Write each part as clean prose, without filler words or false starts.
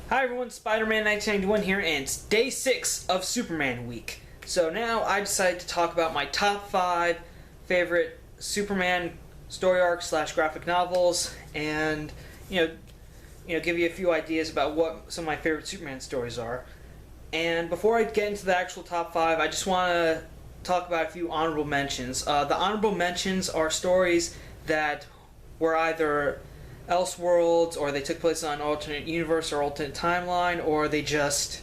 Hi everyone, Spider-Man 1991 here, and it's day 6 of Superman week. So now I decided to talk about my top 5 favorite Superman story arcs / graphic novels, and give you a few ideas about what some of my favorite Superman stories are. And before I get into the actual top 5, I just want to talk about a few honorable mentions. The honorable mentions are stories that were either Elseworlds, or they took place on an alternate universe or alternate timeline, or they just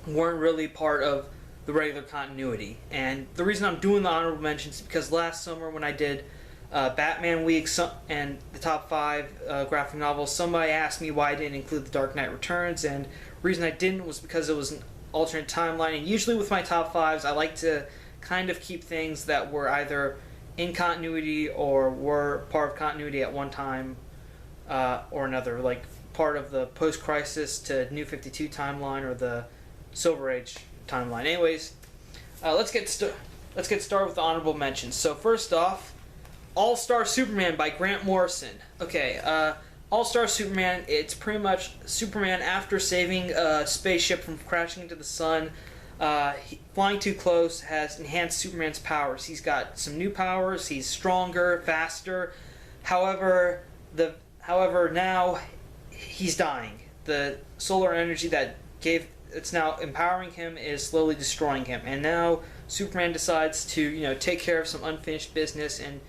weren't really part of the regular continuity. And the reason I'm doing the honorable mentions is because last summer when I did Batman Week and the top 5 graphic novels, somebody asked me why I didn't include The Dark Knight Returns, and the reason I didn't was because it was an alternate timeline. And usually with my top 5s, I like to kind of keep things that were either in continuity or were part of continuity at one time or another, like part of the post-crisis to New 52 timeline or the Silver Age timeline. Anyways, let's get started with the honorable mentions. So first off, All-Star Superman by Grant Morrison. Okay, All-Star Superman, it's pretty much Superman after saving a spaceship from crashing into the sun. Flying too close has enhanced Superman's powers. He's got some new powers. He's stronger, faster. However, now he's dying. The solar energy it's now empowering him is slowly destroying him. And now Superman decides to take care of some unfinished business. And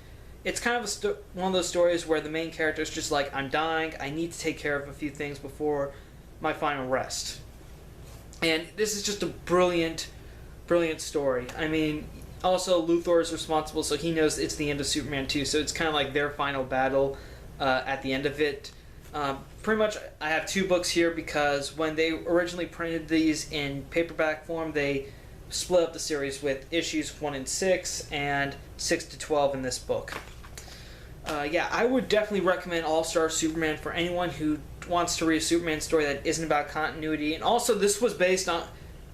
it's kind of one of those stories where the main character is just like, I'm dying. I need to take care of a few things before my final rest. And this is just a brilliant story. I mean, also Luthor is responsible, so he knows it's the end of Superman too. So it's kind of like their final battle at the end of it. Pretty much, I have 2 books here because when they originally printed these in paperback form, they split up the series with issues 1 and 6 and 6 to 12 in this book. I would definitely recommend All-Star Superman for anyone who wants to read a Superman story that isn't about continuity. And also, this was based on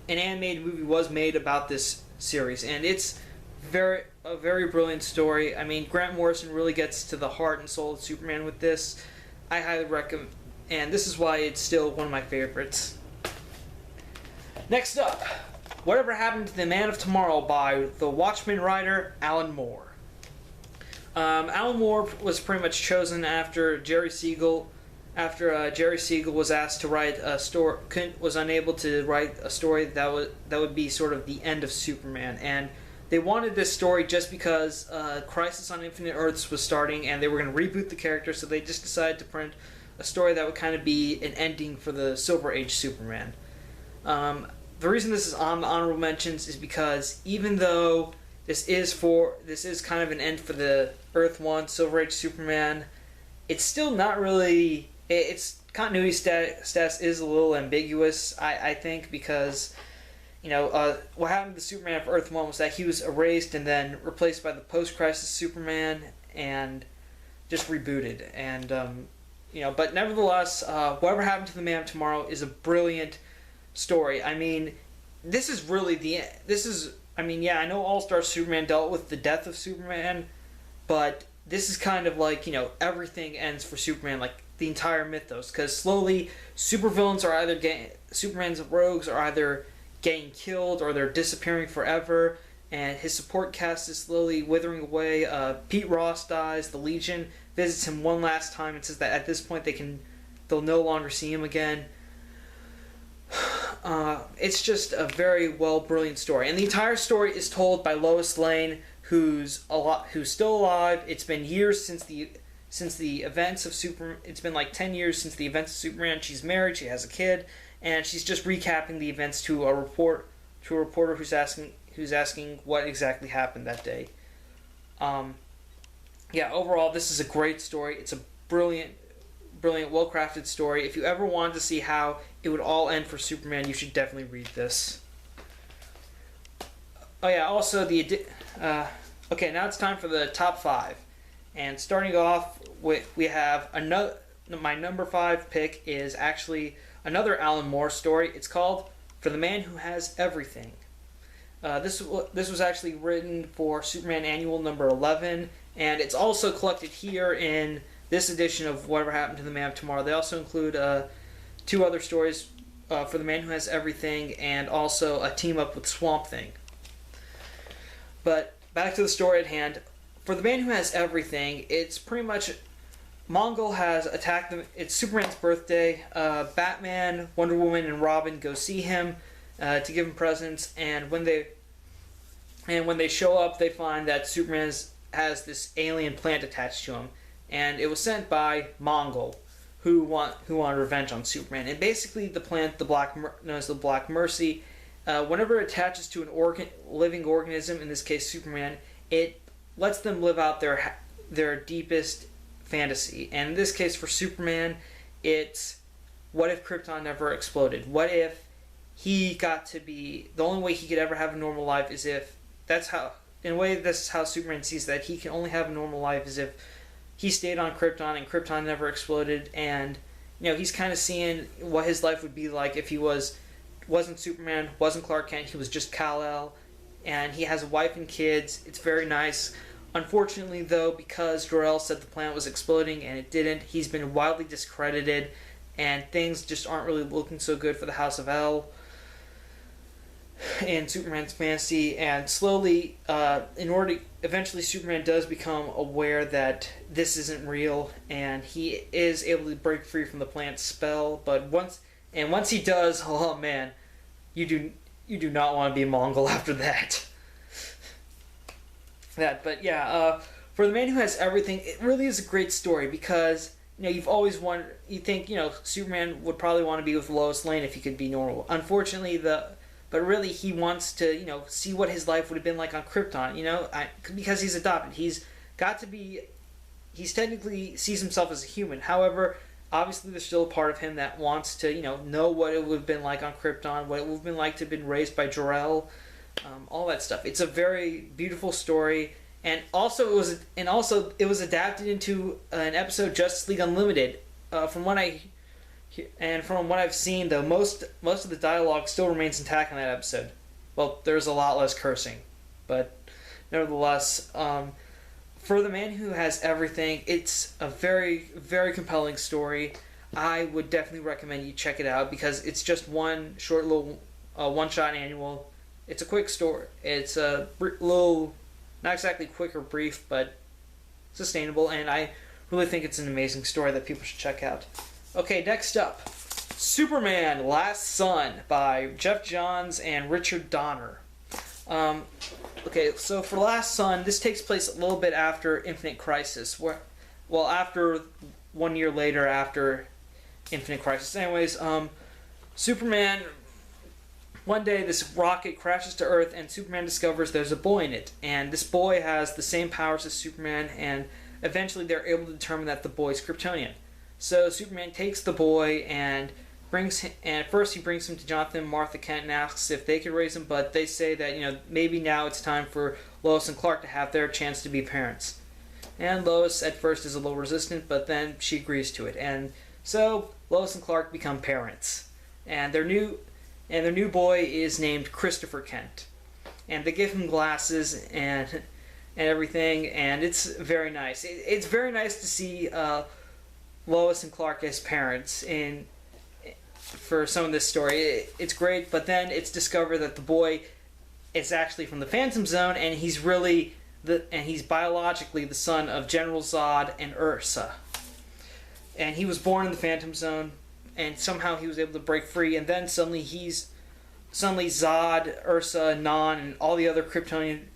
an animated movie was made about this series, and it's a very brilliant story. I mean, Grant Morrison really gets to the heart and soul of Superman with this. I highly recommend, and this is why it's still one of my favorites. Next up, Whatever Happened to the Man of Tomorrow by the Watchmen writer Alan Moore. Alan Moore was pretty much chosen after Jerry Siegel was asked to write a story, was unable to write a story that would be sort of the end of Superman, and they wanted this story just because Crisis on Infinite Earths was starting, and they were going to reboot the character, so they just decided to print a story that would kind of be an ending for the Silver Age Superman. The reason this is on the honorable mentions is because even though this is kind of an end for the Earth 1 Silver Age Superman, it's still not really. Its continuity status is a little ambiguous, I think, because what happened to Superman of Earth 1 was that he was erased and then replaced by the post-crisis Superman and just rebooted. And but nevertheless, Whatever Happened to the Man of Tomorrow is a brilliant story. I mean, I know All-Star Superman dealt with the death of Superman, but this is kind of like, everything ends for Superman, like the entire mythos, because slowly supervillains are Superman's rogues are either getting killed or they're disappearing forever, and his support cast is slowly withering away. Pete Ross dies, the Legion visits him one last time and says that at this point they'll no longer see him again. It's just a very brilliant story, and the entire story is told by Lois Lane, who's still alive. It's been years since the events of Superman. It's been like 10 years since the events of Superman. She's married, she has a kid, and she's just recapping the events to a reporter who's asking what exactly happened that day. Overall, this is a great story. It's a brilliant, well-crafted story. If you ever wanted to see how it would all end for Superman, you should definitely read this. Oh yeah, also okay, now it's time for the top 5. And starting off we have my number 5 pick is actually another Alan Moore story. It's called For the Man Who Has Everything. This was actually written for Superman Annual number 11, and it's also collected here in this edition of Whatever Happened to the Man of Tomorrow. They also include two other stories for the Man Who Has Everything, and also a team up with Swamp Thing. But back to the story at hand. For the Man Who Has Everything, it's pretty much Mongol has attacked them. It's Superman's birthday. Batman, Wonder Woman, and Robin go see him to give him presents, and when they show up, they find that Superman has this alien plant attached to him, and it was sent by Mongol, who wanted revenge on Superman. And basically, the plant, known as the Black Mercy, whenever it attaches to an living organism, in this case Superman, it lets them live out their deepest fantasy. And in this case, for Superman, it's what if Krypton never exploded? What if he got to be the only way he could ever have a normal life is if this is how Superman sees that he can only have a normal life is if he stayed on Krypton and Krypton never exploded. And he's kind of seeing what his life would be like if he wasn't Superman, wasn't Clark Kent, he was just Kal-El, and he has a wife and kids. It's very nice. Unfortunately, though, because Jor-El said the planet was exploding and it didn't, he's been widely discredited, and things just aren't really looking so good for the House of El in Superman's fantasy. And slowly, eventually Superman does become aware that this isn't real, and he is able to break free from the planet's spell. But once he does, oh man, you do not want to be a Mongol after that. But yeah, for the Man Who Has Everything, it really is a great story because you've always wanted. You think Superman would probably want to be with Lois Lane if he could be normal. Unfortunately, but really he wants to see what his life would have been like on Krypton. Because he's adopted, he's technically sees himself as a human. However, obviously there's still a part of him that wants to know what it would have been like on Krypton, what it would have been like to have been raised by Jor-El. All that stuff. It's a very beautiful story, and also it was adapted into an episode, Justice League Unlimited. From what I've seen, though, most of the dialogue still remains intact in that episode. Well, there's a lot less cursing, but nevertheless, for the Man Who Has Everything, it's a very, very compelling story. I would definitely recommend you check it out because it's just one short little one-shot annual. It's a quick story. It's a little, not exactly quick or brief, but sustainable, and I really think it's an amazing story that people should check out. Okay, next up, Superman Last Son by Jeff Johns and Richard Donner. Okay, so for Last Son, this takes place a little bit after Infinite Crisis, after 1 year later after Infinite Crisis. Anyways, Superman, one day this rocket crashes to Earth and Superman discovers there's a boy in it, and this boy has the same powers as Superman, and eventually they're able to determine that the boy's Kryptonian. So Superman takes the boy and first he brings him to Jonathan and Martha Kent and asks if they could raise him, but they say that maybe now it's time for Lois and Clark to have their chance to be parents. And Lois at first is a little resistant, but then she agrees to it, and so Lois and Clark become parents, and their new boy is named Christopher Kent, and they give him glasses and everything, and it's very nice. It's very nice to see Lois and Clark as parents for some of this story. It's great, but then it's discovered that the boy is actually from the Phantom Zone, and he's biologically the son of General Zod and Ursa, and he was born in the Phantom Zone. And somehow he was able to break free, and then suddenly Zod, Ursa, Non, and all the other Kryptonian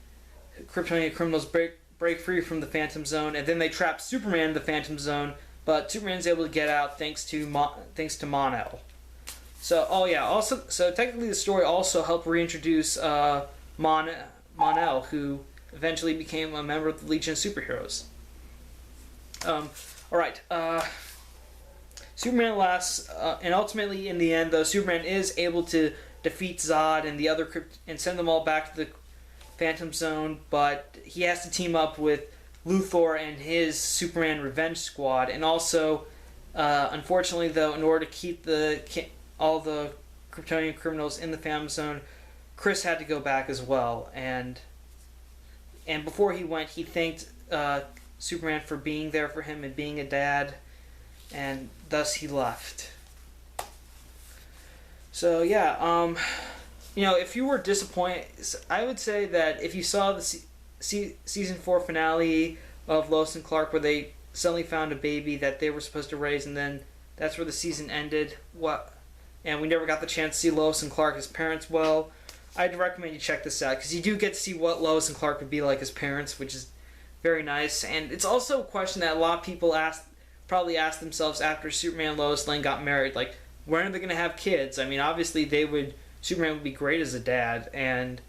criminals break free from the Phantom Zone, and then they trap Superman in the Phantom Zone, but Superman's able to get out thanks to Mon-El. So technically the story also helped reintroduce Mon-El, who eventually became a member of the Legion of Superheroes. Alright, Superman lasts, and ultimately in the end, though, Superman is able to defeat Zod and the other and send them all back to the Phantom Zone, but he has to team up with Luthor and his Superman Revenge Squad, and also, unfortunately, though, in order to keep all the Kryptonian criminals in the Phantom Zone, Chris had to go back as well, and before he went, he thanked Superman for being there for him and being a dad, and thus he left. So yeah, if you were disappointed, I would say that if you saw the season 4 finale of Lois and Clark, where they suddenly found a baby that they were supposed to raise, and then that's where the season ended. And we never got the chance to see Lois and Clark as parents. Well, I'd recommend you check this out because you do get to see what Lois and Clark would be like as parents, which is very nice. And it's also a question that a lot of people probably asked themselves after Superman and Lois Lane got married, like, when are they going to have kids? I mean, obviously Superman would be great as a dad, and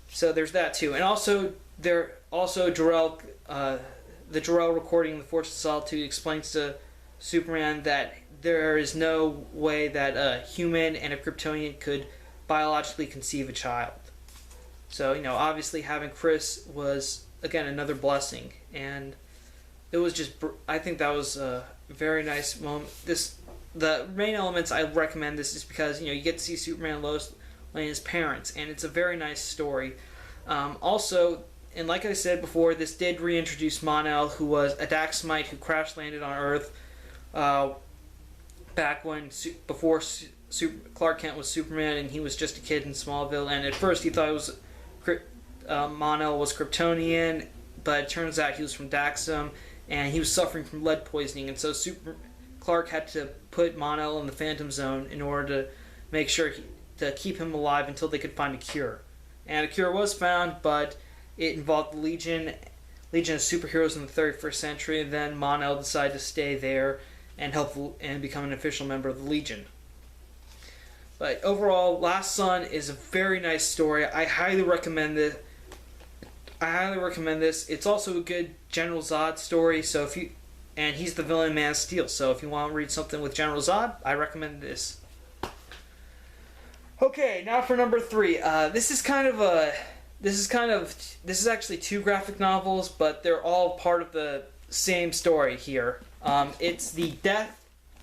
so there's that too. And also Jor-El, the Jor-El recording, The Fortress of Solitude, explains to Superman that there is no way that a human and a Kryptonian could biologically conceive a child. So, obviously having Chris was, again, another blessing. And it was just, I think that was a very nice moment. The main elements I recommend this is because, you get to see Superman and Lois Lane as parents, and it's a very nice story. Also, and like I said before, this did reintroduce Mon-El, who was a Daxamite who crash landed on Earth back before Clark Kent was Superman, and he was just a kid in Smallville. And at first he thought it was Mon-El was Kryptonian, but it turns out he was from Daxam, and he was suffering from lead poisoning. And so Clark had to put Mon-El in the Phantom Zone in order to make sure to keep him alive until they could find a cure. And a cure was found, but it involved the Legion of superheroes in the 31st century. And then Mon-El decided to stay there and help and become an official member of the Legion. But overall, Last Son is a very nice story. I highly recommend this. It's also a good General Zod story. And he's the villain in Man of Steel. So if you want to read something with General Zod, I recommend this. Okay, now for number 3. This is actually 2 graphic novels, but they're all part of the same story here. It's the death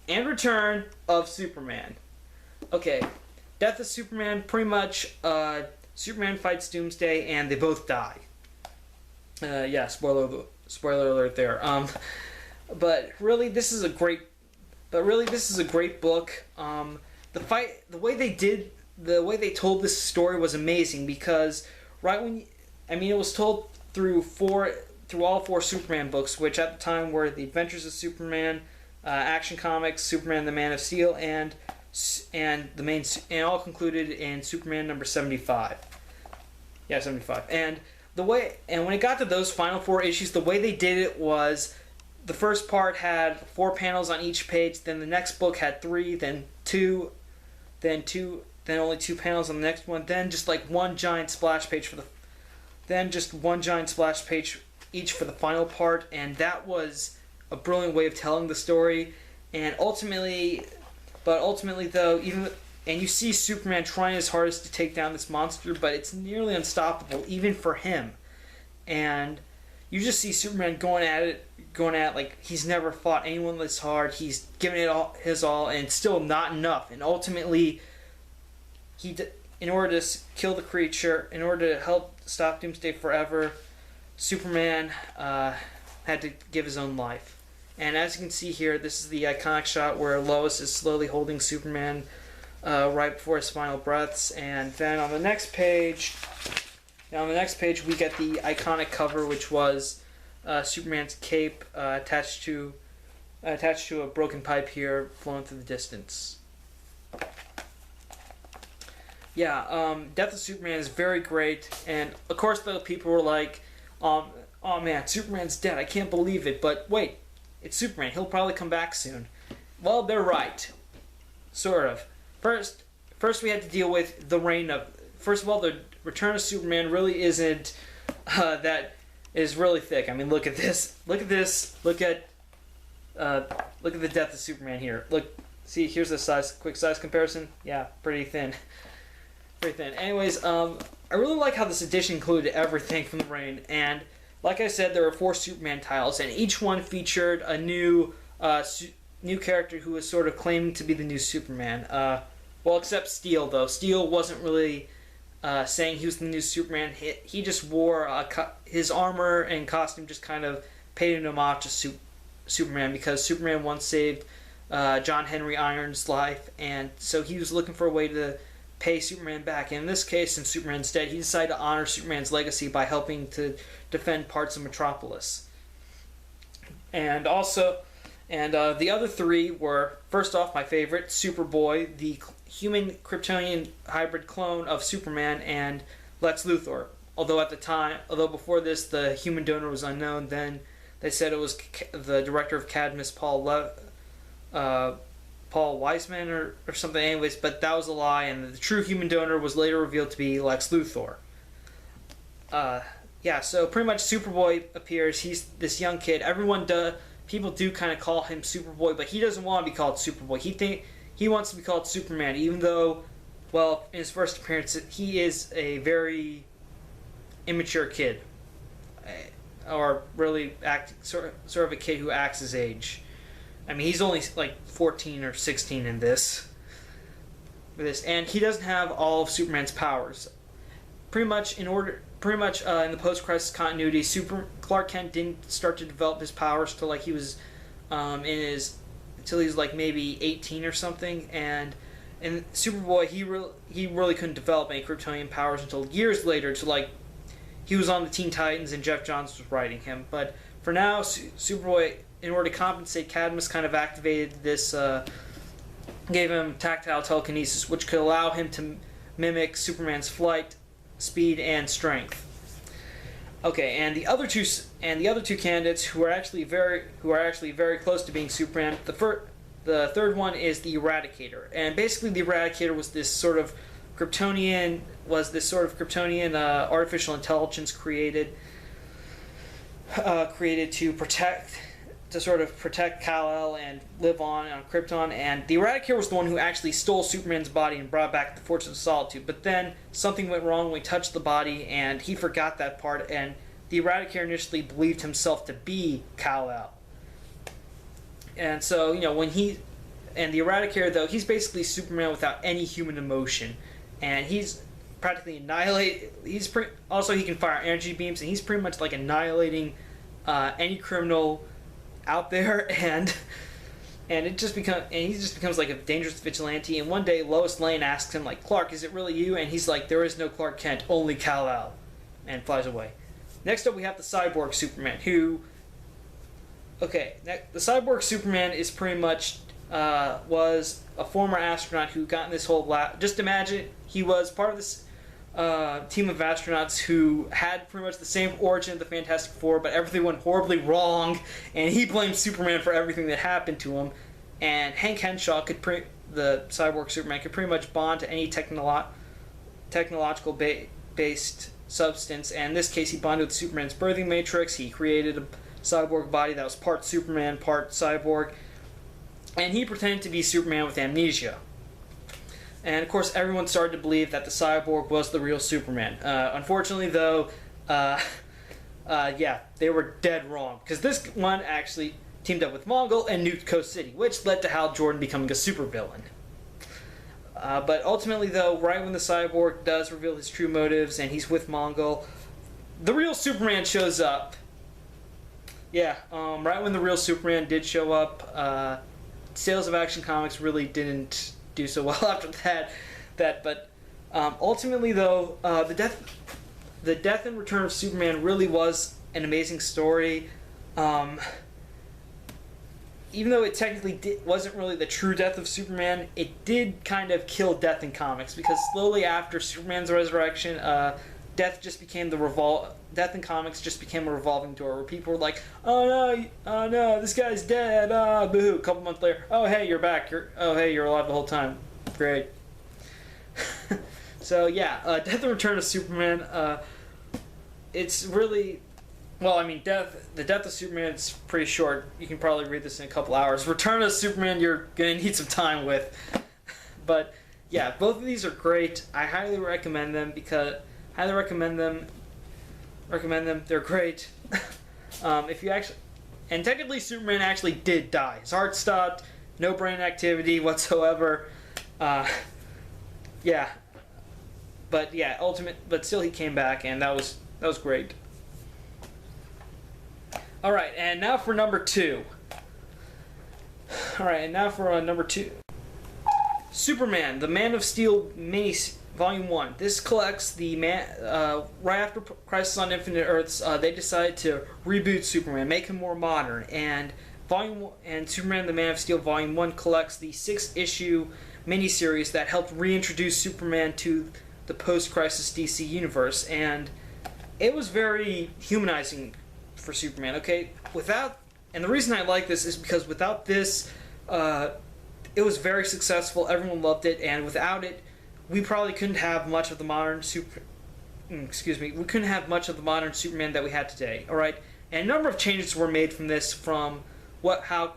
and return of Superman. Okay, Death of Superman, pretty much, Superman fights Doomsday and they both die. Spoiler alert there. But really, this is a great book. The way they told this story was amazing, because it was told through all 4 Superman books, which at the time were The Adventures of Superman, Action Comics, Superman the Man of Steel, and all concluded in Superman number 75. Yeah, 75. And when it got to those final 4 issues, the way they did it was the first part had 4 panels on each page, then the next book had 3, then 2, then only 2 panels on the next one, then just like one giant splash page each for the final part. And that was a brilliant way of telling the story. And ultimately though, you see Superman trying his hardest to take down this monster, but it's nearly unstoppable even for him. And you just see Superman going at it like he's never fought anyone this hard. He's giving it his all, and still not enough. And ultimately, in order to kill the creature, in order to help stop Doomsday forever, Superman had to give his own life. And as you can see here, this is the iconic shot where Lois is slowly holding Superman right before his final breaths. And then on the next page, we get the iconic cover, which was Superman's cape attached to a broken pipe here, flowing through the distance. Yeah, Death of Superman is very great, and of course the people were like, oh man, Superman's dead, I can't believe it, but wait, it's Superman, he'll probably come back soon. Well, they're right. Sort of. First we had to deal with the first of all, the return of Superman really isn't, that is really thick. I mean, look at this, look at the Death of Superman here. Look, see, here's a quick size comparison. Yeah, pretty thin. Pretty thin. Anyways, I really like how this edition included everything from the Reign, and like I said, there were 4 Superman titles, and each one featured a new character who was sort of claiming to be the new Superman. Well, except Steel, though. Steel wasn't really saying he was the new Superman. He just wore his armor and costume, just kind of paid an homage to Superman, because Superman once saved John Henry Irons' life, and so he was looking for a way to pay Superman back. And in this case, since Superman's dead, he decided to honor Superman's legacy by helping to defend parts of Metropolis. And also, the other three were, first off, my favorite, Superboy, the human Kryptonian hybrid clone of Superman, and Lex Luthor. Although before this, the human donor was unknown, then they said it was the director of Cadmus, Paul Weisman or something. Anyways, but that was a lie, and the true human donor was later revealed to be Lex Luthor. So pretty much Superboy appears. He's this young kid. People do kind of call him Superboy, but he doesn't want to be called Superboy. He wants to be called Superman, even though, well, in his first appearance, he is a very immature kid, or really sort of a kid who acts his age. I mean, he's only like 14 or 16 in this, and he doesn't have all of Superman's powers. Pretty much in the post-crisis continuity, Clark Kent didn't start to develop his powers till like he was until he was like maybe 18 or something, and Superboy he really couldn't develop any Kryptonian powers until years later, to like he was on the Teen Titans and Jeff Johns was writing him. But for now, Superboy, in order to compensate, Cadmus kind of activated this, gave him tactile telekinesis, which could allow him to mimic Superman's flight, speed, and strength. Okay, and the other two candidates who are actually very close to being Superman. The third one is the Eradicator, and basically the Eradicator was this sort of Kryptonian artificial intelligence created to protect Kal-El and live on Krypton. And the Eradicator was the one who actually stole Superman's body and brought back the Fortress of Solitude. But then something went wrong when he touched the body, and he forgot that part. And the Eradicator initially believed himself to be Kal-El. And so, the Eradicator, though, he's basically Superman without any human emotion, and he's practically annihilate. Also, he can fire energy beams, and he's pretty much like annihilating any criminal out there, and he just becomes like a dangerous vigilante. And one day, Lois Lane asks him, like, "Clark, is it really you?" And he's like, "There is no Clark Kent, only Kal-El," and flies away. Next up, we have the Cyborg Superman, who, the Cyborg Superman is pretty much was a former astronaut who got in this whole just imagine he was part of this team of astronauts who had pretty much the same origin of the Fantastic Four, but everything went horribly wrong, and he blamed Superman for everything that happened to him. And Hank Henshaw the Cyborg Superman could pretty much bond to any technological based substance, and in this case he bonded with Superman's birthing matrix. He created a cyborg body that was part Superman, part cyborg, and he pretended to be Superman with amnesia. And of course, everyone started to believe that the cyborg was the real Superman. Unfortunately, though, they were dead wrong, because this one actually teamed up with Mongol and nuked Coast City, which led to Hal Jordan becoming a supervillain. But ultimately, though, right when the cyborg does reveal his true motives and he's with Mongol, the real Superman shows up. Right when the real Superman did show up, sales of Action Comics really didn't do so well after that. But ultimately, though, the death and return of Superman really was an amazing story. Even though it technically wasn't really the true death of Superman, it did kind of kill death in comics, because slowly after Superman's resurrection, death in comics just became a revolving door, where people were like, oh no, this guy's dead, boo-hoo. A couple months later, oh hey, you're back, you're alive the whole time, great. So Death and Return of Superman, it's really, the death of Superman is pretty short. You can probably read this in a couple hours. Return of Superman, you're gonna need some time with. But both of these are great. I highly recommend them, They're great. If you actually, and technically Superman actually did die. His heart stopped. No brain activity whatsoever. But still he came back, and that was great. All right, and now for number 2. Alright, and now for number 2. Superman, the Man of Steel mini Volume 1. This collects the right after Crisis on Infinite Earths, they decided to reboot Superman, make him more modern, and Superman the Man of Steel Volume 1 collects the 6-issue miniseries that helped reintroduce Superman to the post-Crisis DC universe, and it was very humanizing for Superman, okay? And the reason I like this is because without this, it was very successful, everyone loved it, and without it, we probably couldn't have much of the modern we couldn't have much of the modern Superman that we had today, alright? And a number of changes were made from this, from how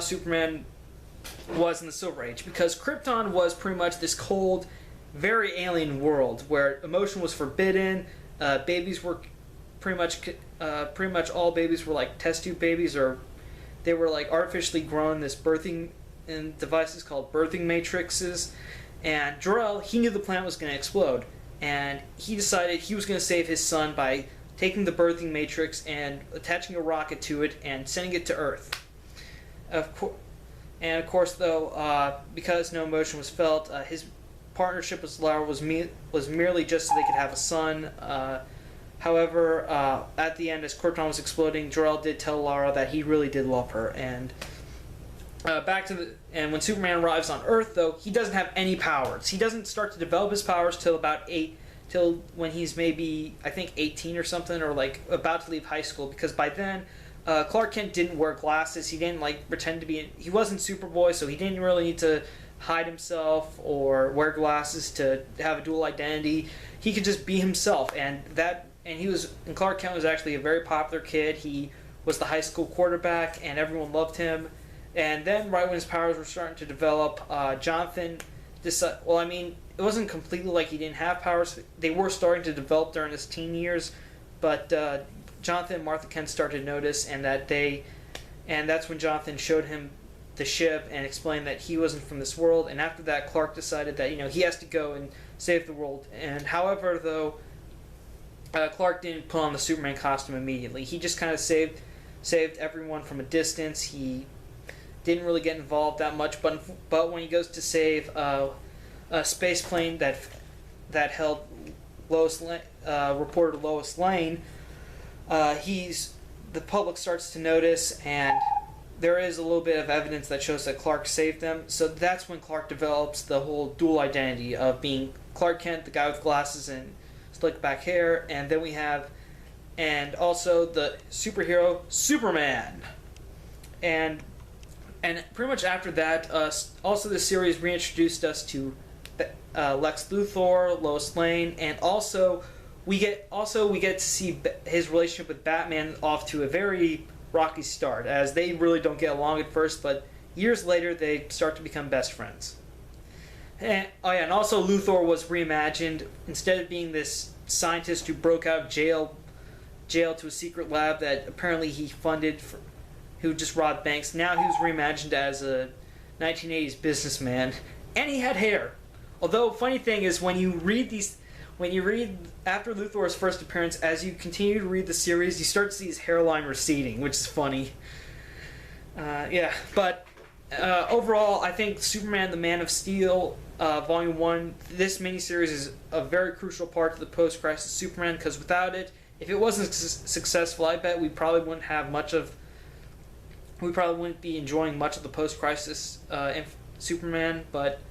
Superman was in the Silver Age, because Krypton was pretty much this cold, very alien world where emotion was forbidden. Babies were pretty much all babies were like test tube babies, or they were like artificially grown, this birthing in devices called birthing matrices. And Jor-El, he knew the planet was going to explode, and he decided he was going to save his son by taking the birthing matrix and attaching a rocket to it and sending it to Earth. Of course, though, because no emotion was felt, his partnership with Lara was merely just so they could have a son. However, at the end, as Krypton was exploding, Jor-El did tell Lara that he really did love her. And when Superman arrives on Earth, though, he doesn't have any powers. He doesn't start to develop his powers till when he's maybe, I think, 18 or something, or like about to leave high school, because by then Clark Kent didn't wear glasses. He didn't like pretend to be. He wasn't Superboy, so he didn't really need to hide himself or wear glasses to have a dual identity. He could just be himself, and Clark Kent was actually a very popular kid. He was the high school quarterback, and everyone loved him. And then, right when his powers were starting to develop, Jonathan decided. Well, I mean, it wasn't completely like he didn't have powers. They were starting to develop during his teen years, but Jonathan and Martha Kent started to notice, and that's when Jonathan showed him the ship and explained that he wasn't from this world. And after that, Clark decided that he has to go and save the world. And however, though, Clark didn't put on the Superman costume immediately. He just kind of saved everyone from a distance. He didn't really get involved that much, but when he goes to save a space plane that held reporter Lois Lane, the public starts to notice, and there is a little bit of evidence that shows that Clark saved them. So that's when Clark develops the whole dual identity of being Clark Kent, the guy with glasses and slick back hair, and also the superhero Superman. And pretty much after that, also the series reintroduced us to Lex Luthor, Lois Lane, and also we get to see his relationship with Batman off to a very rocky start, as they really don't get along at first, but years later they start to become best friends. And also Luthor was reimagined. Instead of being this scientist who broke out of jail to a secret lab that apparently he funded who just robbed banks, now he was reimagined as a 1980s businessman, and he had hair. Although, funny thing is, when you read after Luthor's first appearance, as you continue to read the series, you start to see his hairline receding, which is funny. But overall, I think Superman the Man of Steel, Volume 1, this miniseries is a very crucial part to the post-crisis Superman, because without it, if it wasn't successful, I bet we probably wouldn't be enjoying much of the post-crisis Superman, but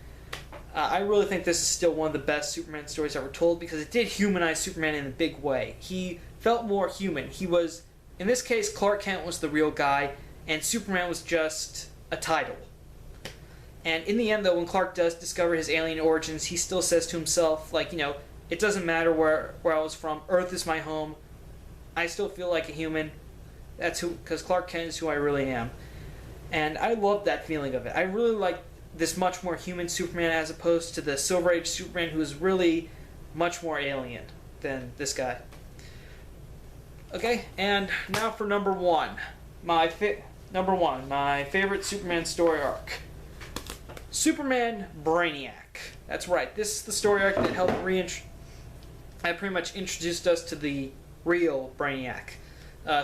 I really think this is still one of the best Superman stories ever told, because it did humanize Superman in a big way. He felt more human. In this case, Clark Kent was the real guy, and Superman was just a title. And in the end, though, when Clark does discover his alien origins, he still says to himself, it doesn't matter where I was from, Earth is my home, I still feel like a human, because Clark Kent is who I really am. And I love that feeling of it. I really like this much more human Superman as opposed to the Silver Age Superman, who is really much more alien than this guy. Okay, and now for number one. My favorite Superman story arc. Superman Brainiac. That's right, this is the story arc that pretty much introduced us to the real Brainiac.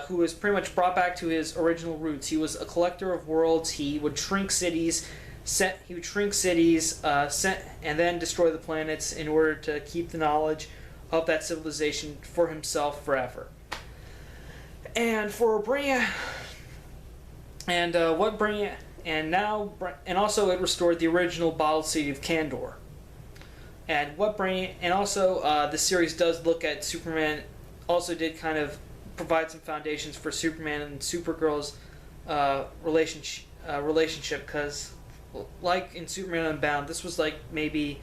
who was pretty much brought back to his original roots. He was a collector of worlds. He would shrink cities, and then destroy the planets in order to keep the knowledge of that civilization for himself forever. And for Brainiac, and also it restored the original bottled city of Kandor. The series does look at Superman. Also, did kind of provide some foundations for Superman and Supergirl's relationship, because, like in Superman Unbound, this was like maybe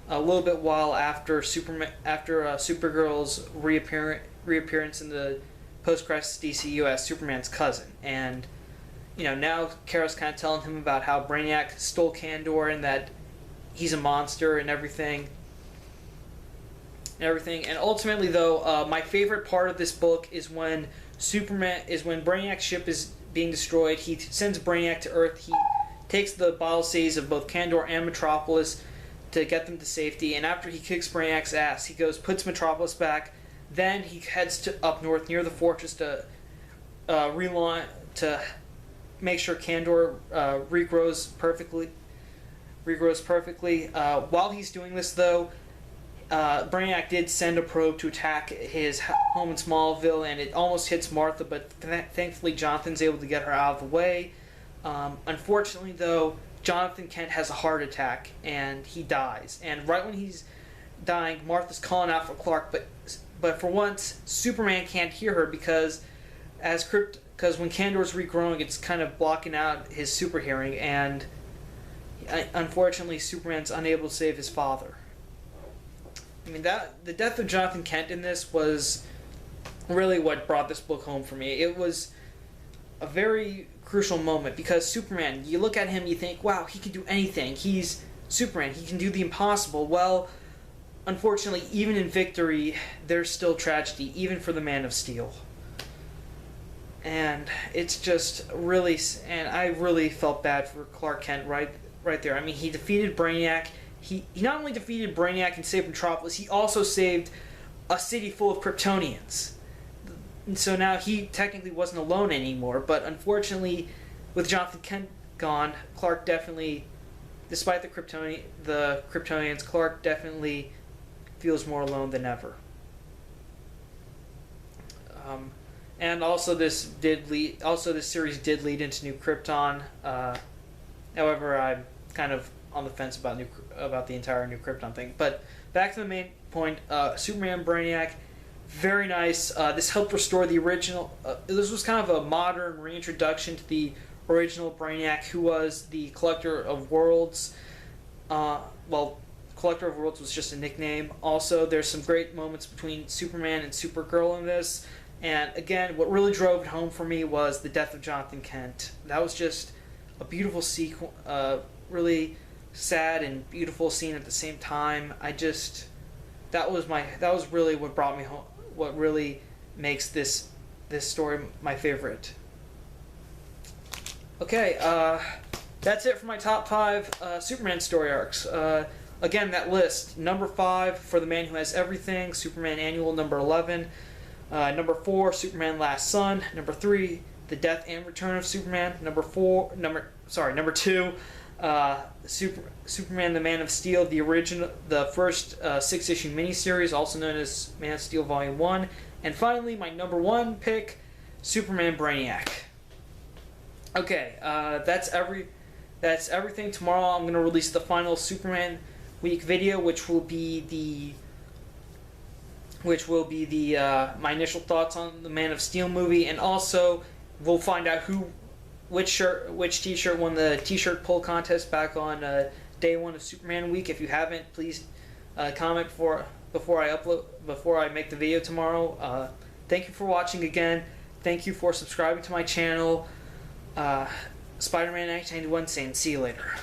a little bit while after Supergirl's reappearance in the post-crisis DCU as Superman's cousin, and now Kara's kind of telling him about how Brainiac stole Kandor and that he's a monster and everything. And ultimately, though, my favorite part of this book is when Brainiac's ship is being destroyed. He sends Brainiac to Earth. He takes the bottle cities of both Kandor and Metropolis to get them to safety. And after he kicks Brainiac's ass, he puts Metropolis back. Then he heads up north near the fortress to make sure Kandor regrows perfectly. While he's doing this, though, Brainiac did send a probe to attack his home in Smallville, and it almost hits Martha, but thankfully Jonathan's able to get her out of the way. Unfortunately, though, Jonathan Kent has a heart attack, and he dies. And right when he's dying, Martha's calling out for Clark, but for once, Superman can't hear her because when Kandor's regrowing, it's kind of blocking out his super hearing, and unfortunately, Superman's unable to save his father. I mean, the death of Jonathan Kent in this was really what brought this book home for me. It was a very crucial moment because Superman, you look at him, you think, wow, he can do anything. He's Superman. He can do the impossible. Well, unfortunately, even in victory, there's still tragedy, even for the Man of Steel. And it's just really, and I really felt bad for Clark Kent right there. I mean, he defeated Brainiac. He not only defeated Brainiac and saved Metropolis, he also saved a city full of Kryptonians. And so now he technically wasn't alone anymore, but unfortunately, with Jonathan Kent gone, Clark definitely, despite the Kryptonians, Clark definitely feels more alone than ever. And also this series did lead into New Krypton. However, I'm kind of on the fence about the entire New Krypton thing. But back to the main point, Superman Brainiac, very nice. This helped restore the original. This was kind of a modern reintroduction to the original Brainiac, who was the Collector of Worlds. Collector of Worlds was just a nickname. Also, there's some great moments between Superman and Supergirl in this. And again, what really drove it home for me was the death of Jonathan Kent. That was just a beautiful sequence, really sad and beautiful scene at the same time. That was really what brought me home. What really makes this story my favorite. Okay, that's it for my top 5 Superman story arcs. Again, that list: number 5 for The Man Who Has Everything, Superman Annual number 11. Number 4, Superman Last Son. Number 3, The Death and Return of Superman. Number 2, Superman the Man of Steel, the first 6-issue miniseries, also known as Man of Steel Volume 1. And finally, my number 1 pick, Superman Brainiac. Okay, that's everything. Tomorrow I'm going to release the final Superman Week video, which will be my initial thoughts on the Man of Steel movie, and also we'll find out which t-shirt won the t-shirt poll contest back on day 1 of Superman Week. If you haven't, please comment before I make the video tomorrow. Thank you for watching again. Thank you for subscribing to my channel. Spider-Man 1991 saying see you later.